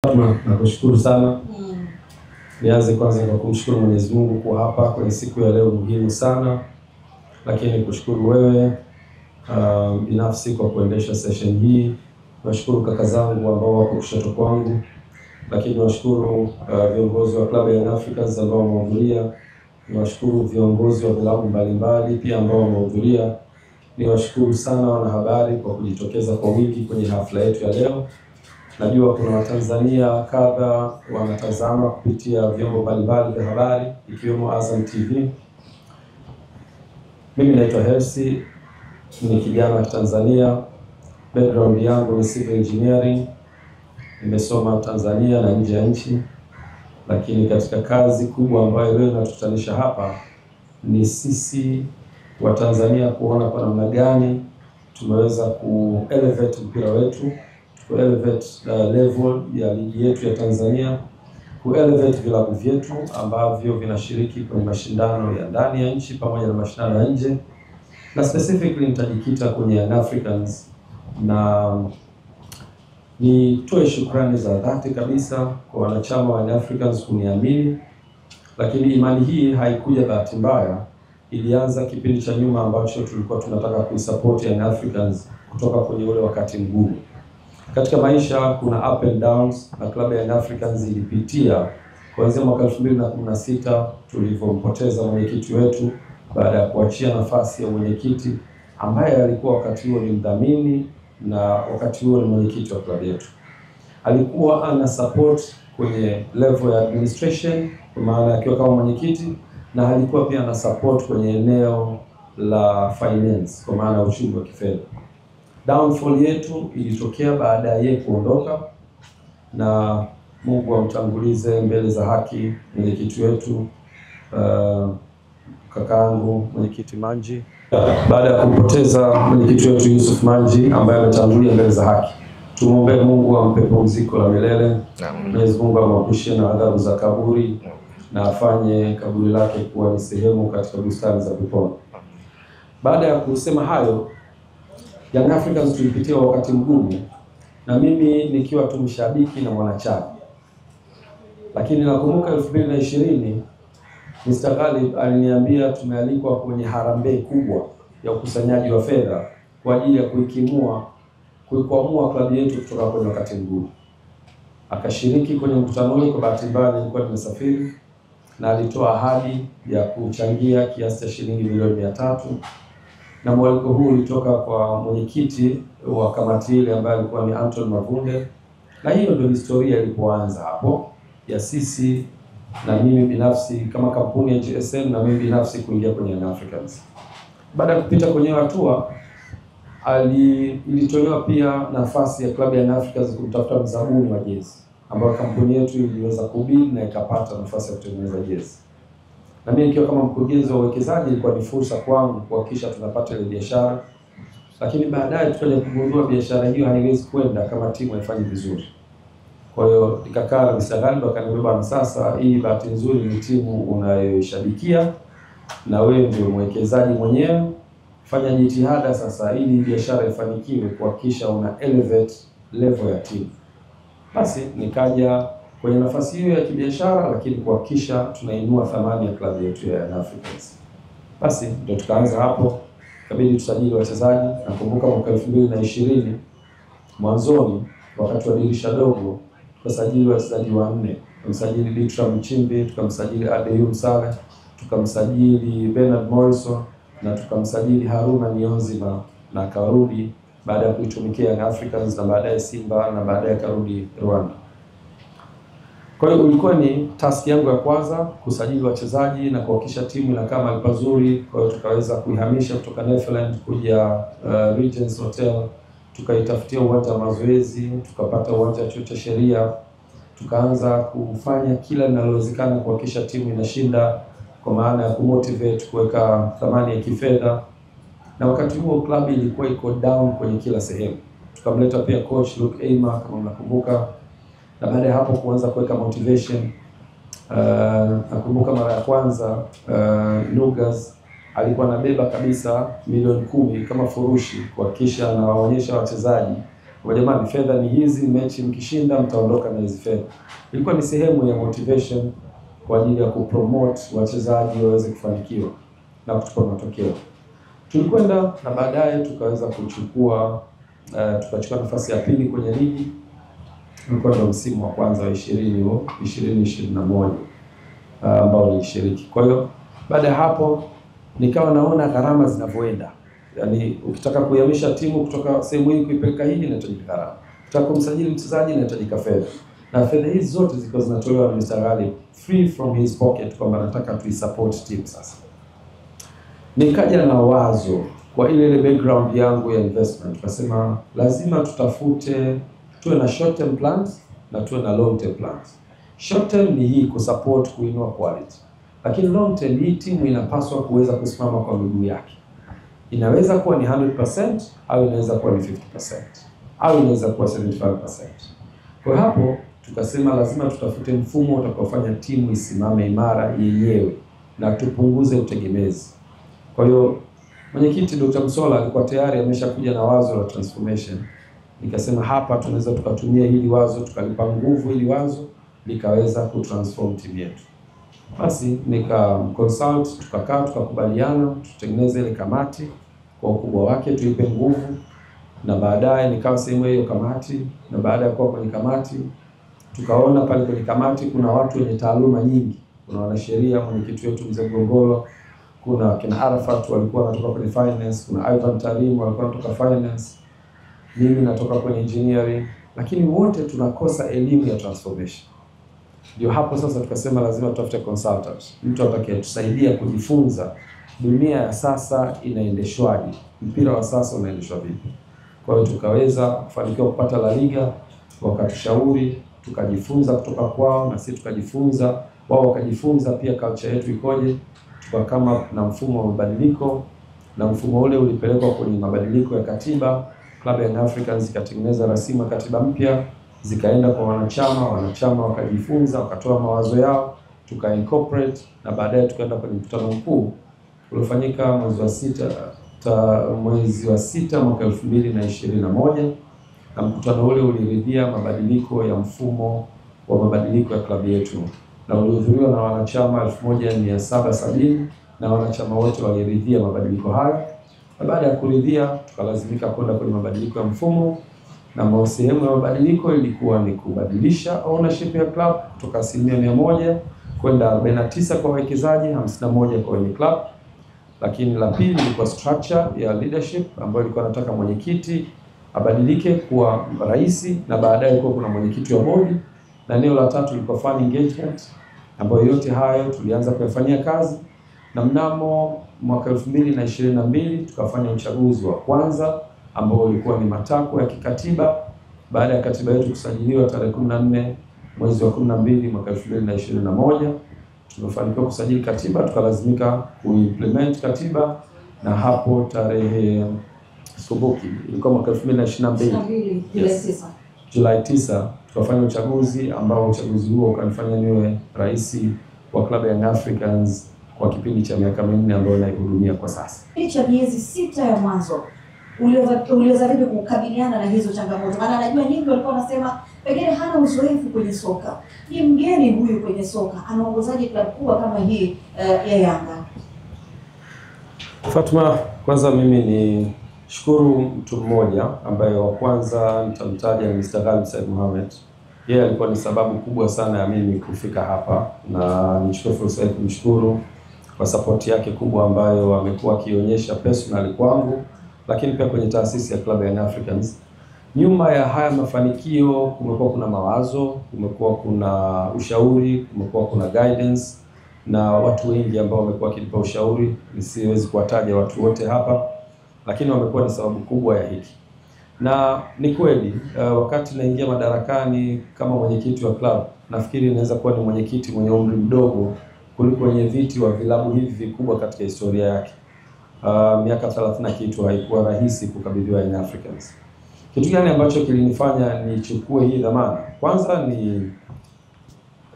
Nakushukuru sana. Nianze kwanza kwa kumshukuru Mwenyezi Mungu kwa hapa kwenye siku ya leo muhimu sana, lakini kushukuru wewe binafsi kwa kuendesha session hii. Nashukuru kaka zangu ambao wako kushoto kwangu, lakini nashukuru viongozi wa Club Young Africans ambao wamehudhuria. Nashukuru viongozi wa vilabu mbalimbali pia ambao wamehudhuria. Niwashukuru sana wanahabari kwa kujitokeza kwa wingi kwenye hafla yetu ya leo. Najua kuna Watanzania kadha wanatazama kupitia vyombo mbalimbali vya habari ikiwemo Azam TV. Mimi naitwa Hersi, ni kijana wa Tanzania. Background yangu ni civil engineering. Nimesoma Tanzania na nje ya nchi. Lakini katika kazi kubwa ambayo leo inatutanisha hapa ni sisi wa Tanzania kuona kwa namna gani tumeweza ku-elevate mpira wetu, ku-elevate level ya ligi yetu ya Tanzania, ku-elevate vilabu vyetu ambavyo vinashiriki kwenye mashindano ya ndani ya nchi pamoja na mashindano ya nje. Na specifically nitajikita kwenye Young Africans, na nitoe shukrani za dhati kabisa kwa wanachama wa Young Africans kuniamini. Lakini imani hii haikuja bahati mbaya. Ilianza kipindi cha nyuma ambacho tulikuwa tunataka kuisupport Young Africans kutoka kwenye ule wakati mgumu. Katika maisha kuna up and downs, na Club Young Africans ilipitia kuanzia mwaka 2016 tulivyompoteza mwenyekiti wetu baada ya kuachia nafasi ya mwenyekiti ambaye alikuwa wakati huo ni mdhamini na wakati huo ni mwenyekiti wa klabu yetu. Alikuwa ana support kwenye level ya administration kwa maana akiwa kama mwenyekiti, na alikuwa pia ana support kwenye eneo la finance kwa maana uchumi wa kifedha. Downfall yetu ilitokea baada ya yeye kuondoka, na Mungu amtangulize mbele za haki mwenyekiti wetu kakaangu mwenyekiti Manji. Baada ya kumpoteza mwenyekiti wetu Yusuf Manji ambaye ametangulia mbele za haki, tumuombe Mungu ampe pumziko la milele. Mwenyezi Mungu amwepushe na adhabu za kaburi na afanye kaburi lake kuwa ni sehemu katika bustani za peponi. Baada ya kusema hayo, Young Africans tulipitia wakati mgumu, na mimi nikiwa tu mshabiki na mwanachama. Lakini nakumbuka 2020 Mr. Ghalib aliniambia tumealikwa kwenye harambee kubwa ya ukusanyaji wa fedha kwa ajili ya kuikwamua klabu yetu kutoka kwenye wakati mgumu. Akashiriki kwenye mkutano ule. Kwa bahati mbaya nilikuwa nimesafiri, na alitoa ahadi ya kuchangia kiasi cha shilingi milioni 300, na mwaliko huu ulitoka kwa mwenyekiti wa kamati ile ambaye alikuwa ni Anton Mavunde. Na hiyo ndio historia ilipoanza hapo ya sisi na mimi binafsi kama kampuni ya GSM na mimi binafsi kuingia kwenye Young Africans. Baada ya kupita kwenye hatua, ilitolewa pia nafasi ya klabu ya Young Africans kumtafuta mzabuni wa jezi, ambayo kampuni yetu iliweza kubid na ikapata nafasi ya kutengeneza jezi. Na mimi nikiwa kama mkurugenzi wa uwekezaji ilikuwa ni fursa kwangu kuhakikisha tunapata ile biashara. Lakini baadaye tukaja kugundua biashara hiyo haiwezi kwenda kama timu haifanyi vizuri. Kwa hiyo nikakaa na Mr. Ghalib akaniambia, na sasa hii bahati nzuri ni timu unayoishabikia na wewe ndio mwekezaji mwenyewe, fanya jitihada sasa ili biashara ifanikiwe kuhakikisha una elevate level ya timu. Basi nikaja kwenye nafasi hiyo ya kibiashara, lakini kuhakikisha tunainua thamani ya klabu yetu ya Young Africans. Basi ndio tukaanza hapo, kabidi tusajili wachezaji. Nakumbuka mwaka 2020 mwanzoni wakati wa dirisha dogo tukasajili wachezaji 4. Tukamsajili Ditra Mchimbi, tukamsajili Adeyu Saleh, tukamsajili Bernard Morrison, na tukamsajili Haruna Niyonzima, na akarudi baada ya kuitumikia Young Africans na baadaye Simba na baadaye karudi Rwanda. Kwa hiyo ilikuwa ni task yangu ya kwanza kusajili wachezaji na kuhakikisha timu inakaa mahali pazuri. Kwa hiyo tukaweza kuihamisha kutoka Netherlands kuja Regents Hotel, tukaitafutia uwanja wa mazoezi, tukapata uwanja wa chuo cha sheria, tukaanza kufanya kila linalowezekana kuhakikisha timu inashinda kwa maana ya kumotivate, kuweka thamani ya kifedha. Na wakati huo klabu ilikuwa iko down kwenye kila sehemu. Tukamleta pia coach Luke Eyma kama mnakumbuka, na baada ya hapo kuanza kuweka motivation. Nakumbuka mara ya kwanza Nugas alikuwa anabeba kabisa milioni 10 kama furushi kuhakikisha anawaonyesha wachezaji Kwa jamani, fedha ni hizi, mechi mkishinda mtaondoka na hizi fedha. Ilikuwa ni sehemu ya motivation kwa ajili ya kupromote wachezaji waweze kufanikiwa na kuchukua matokeo. Tulikwenda na baadaye tukaweza kuchukua tukachukua nafasi ya pili kwenye ligi. Ulikuwa ndio msimu wa kwanza wa 2021 ambao nilishiriki. Kwa hiyo baada ya hapo nikawa naona gharama zinavyoenda. Yaani ukitaka kuihamisha timu kutoka sehemu hii kuipeleka hii inahitaji gharama. Ukitaka kumsajili mchezaji inahitaji fedha. Na fedha hizi zote zilikuwa zinatolewa na Mr. Ghalib free from his pocket, kwamba nataka tuisupport team sasa. Nikaja na wazo kwa ile background yangu ya investment, tukasema lazima tutafute, tuwe na short term plans na tuwe na long term plans. Short term ni hii kusupport, kuinua quality. Lakini long term hii timu inapaswa kuweza kusimama kwa miguu yake. Inaweza kuwa ni 100% au inaweza kuwa ni 50% au inaweza kuwa 75%. Kwa hapo tukasema lazima tutafute mfumo utakaofanya timu isimame imara yenyewe na tupunguze utegemezi. Kwa hiyo mwenyekiti Dr. Msola alikuwa tayari ameshakuja na wazo la transformation. Nikasema hapa tunaweza tukatumia hili wazo, tukalipa nguvu hili wazo likaweza kutransform timu yetu. Basi nika-consult, tukakaa tukakubaliana tutengeneze ile kamati kwa ukubwa wake, tuipe nguvu, na baadaye nikawa sehemu hiyo kamati. Na baada ya kuwa kwenye kamati tukaona pale kwenye kamati kuna watu wenye taaluma nyingi. Kuna wanasheria, mwenyekiti wetu Mzee Gongolo, kuna kina Arafat walikuwa wanatoka kwenye finance, kuna Ivan Tarim walikuwa wanatoka finance, mimi natoka kwenye engineering, lakini wote tunakosa elimu ya transformation. Ndio hapo sasa tukasema lazima tutafute consultant, mtu atakayetusaidia kujifunza dunia ya sasa inaendeshwaje, mpira wa sasa unaendeshwa vipi. Kwa hiyo tukaweza kufanikiwa kupata La Liga, wakatushauri, tukajifunza kutoka kwao na sisi tukajifunza, wao wakajifunza pia culture yetu ikoje. Tukakama na mfumo wa mabadiliko, na mfumo ule ulipelekwa kwenye mabadiliko ya katiba. Club Young Africans ikatengeneza rasimu ya katiba mpya, zikaenda kwa wanachama wakajifunza, wakatoa mawazo yao, tuka incorporate, na baadaye tukaenda kwenye mkutano mkuu uliofanyika mwezi wa sita mwaka 2021, na mkutano ule uliridhia mabadiliko ya mfumo wa mabadiliko ya klabu yetu, na ulihudhuriwa na wanachama 1770 na wanachama wote waliridhia mabadiliko hayo. Na baada ya kuridhia tukalazimika kwenda kwenye mabadiliko ya mfumo, na sehemu ya mabadiliko ilikuwa ni kubadilisha ownership ya club kutoka 100% kwenda 49 kwa wawekezaji, 51 kwa wenye club. Lakini la pili ilikuwa structure ya leadership, ambayo ilikuwa nataka mwenyekiti abadilike kuwa rais na baadaye kuwa kuna mwenyekiti wa bodi. Na eneo la tatu ilikuwa fan engagement, ambayo yote hayo tulianza kuyafanyia kazi, na mnamo mwaka 2022 tukafanya uchaguzi wa kwanza ambao ulikuwa ni matakwa ya kikatiba. Baada ya katiba yetu kusajiliwa tarehe 14 mwezi wa 12 mwaka 2021, tumefanikiwa kusajili katiba, tukalazimika kuimplement katiba, na hapo tarehe subuki ilikuwa mwaka 2022 Julai 9 tukafanya uchaguzi, ambao uchaguzi huo ukanifanya niwe rais wa Club Young Africans kwa kipindi cha miaka 4 ambayo naihudumia kwa sasa. Cha miezi 6 ya mwanzo uliozaribu kukabiliana na hizo changamoto, maana najua nyingi walikuwa wanasema pengine hana uzoefu kwenye soka, ni mgeni huyu kwenye soka, anaongozaje klabu kubwa kama hii ya Yanga? Fatma, kwanza mimi ni shukuru mtu mmoja ambaye wa kwanza nitamtaja ni Mr. Ghalib Said Mohamed. Yeye alikuwa ni sababu kubwa sana ya mimi kufika hapa, na nichukue fursa hii kumshukuru kwa support yake kubwa ambayo amekuwa akionyesha personally kwangu, lakini pia kwenye taasisi ya Club Young Africans. Nyuma ya haya mafanikio kumekuwa kuna mawazo, kumekuwa kuna ushauri, kumekuwa kuna guidance na watu wengi ambao wamekuwa wakinipa ushauri. Nisiwezi kuwataja watu wote hapa, lakini wamekuwa ni sababu kubwa ya hiki. Na ni kweli wakati naingia madarakani kama mwenyekiti wa club, nafikiri inaweza kuwa ni mwenyekiti mwenye umri mdogo kuliko wenye viti wa vilabu hivi vikubwa katika historia yake. Miaka 30 kitu haikuwa rahisi kukabidhiwa Young Africans. Kitu gani ambacho kilinifanya nichukue hii dhamana? Kwanza ni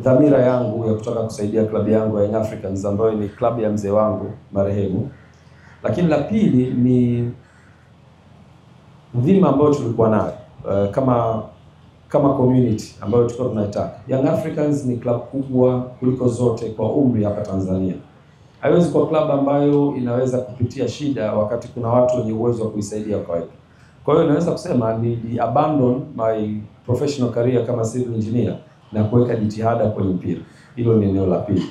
dhamira yangu ya kutaka kusaidia klabu yangu ya Young Africans, ambayo ni klabu ya mzee wangu marehemu. Lakini la pili ni dhima ambayo tulikuwa nayo kama community ambayo tulikuwa tunaitaka. Young Africans ni club kubwa kuliko zote kwa umri hapa Tanzania. Haiwezi kwa club ambayo inaweza kupitia shida wakati kuna watu wenye uwezo wa kuisaidia kwa hiyo. Kwa hiyo naweza kusema ni abandon my professional career kama civil engineer na kuweka jitihada kwenye mpira. Hilo ni eneo la pili.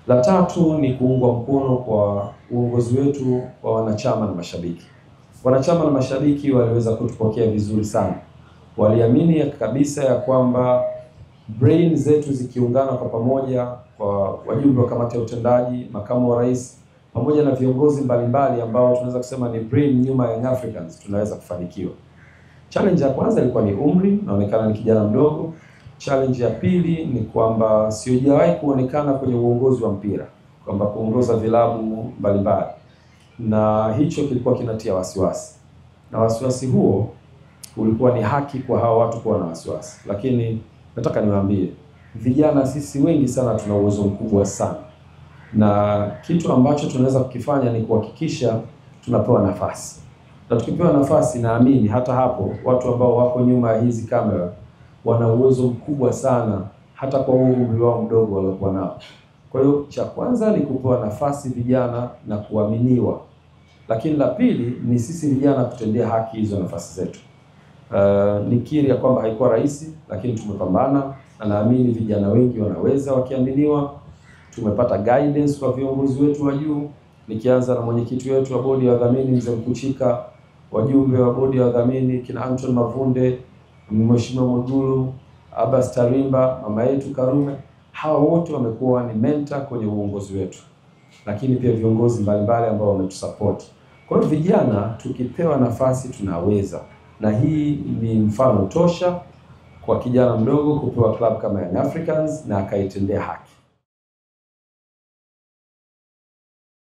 La tatu ni kuungwa mkono kwa uongozi wetu kwa wanachama na mashabiki. Wanachama na mashabiki waliweza kutupokea vizuri sana. Waliamini kabisa ya kwamba brain zetu zikiungana kwa pamoja, kwa wajumbe wa kamati ya utendaji, makamu wa rais, pamoja na viongozi mbalimbali ambao tunaweza kusema ni brain nyuma ya Young Africans, tunaweza kufanikiwa. Challenge ya kwanza ilikuwa ni umri, naonekana ni kijana mdogo. Challenge ya pili ni kwamba sijawahi kuonekana kwenye uongozi wa mpira, kwamba kuongoza vilabu mbalimbali. Na hicho kilikuwa kinatia wasiwasi. Na wasiwasi huo ulikuwa ni haki kwa hawa watu kuwa na wasiwasi. Lakini nataka niwaambie, vijana sisi wengi sana tuna uwezo mkubwa sana. Na kitu ambacho tunaweza kukifanya ni kuhakikisha tunapewa nafasi. Na tukipewa nafasi, naamini hata hapo watu ambao wako nyuma ya hizi kamera wana uwezo mkubwa sana hata kwa umri wao mdogo waliokuwa nao. Kwa hiyo cha kwanza ni kupewa nafasi vijana na kuaminiwa. Lakini la pili ni sisi vijana kutendea haki hizo nafasi zetu. Nikiri ya kwamba haikuwa rahisi, lakini tumepambana na naamini vijana wengi wanaweza wakiaminiwa. Tumepata guidance kwa viongozi wetu wa juu, nikianza na mwenyekiti wetu wa bodi ya wadhamini Mzee Mkuchika, wajumbe wa bodi ya wadhamini kina Anton Mavunde, Mheshimiwa Mwigulu, Abbas Tarimba, mama yetu Karume. Hawa wote wamekuwa ni mentor kwenye uongozi wetu, lakini pia viongozi mbalimbali ambao wametusupport. Kwa hiyo vijana tukipewa nafasi tunaweza, na hii ni mfano tosha kwa kijana mdogo kupewa club kama Young Africans na akaitendea haki.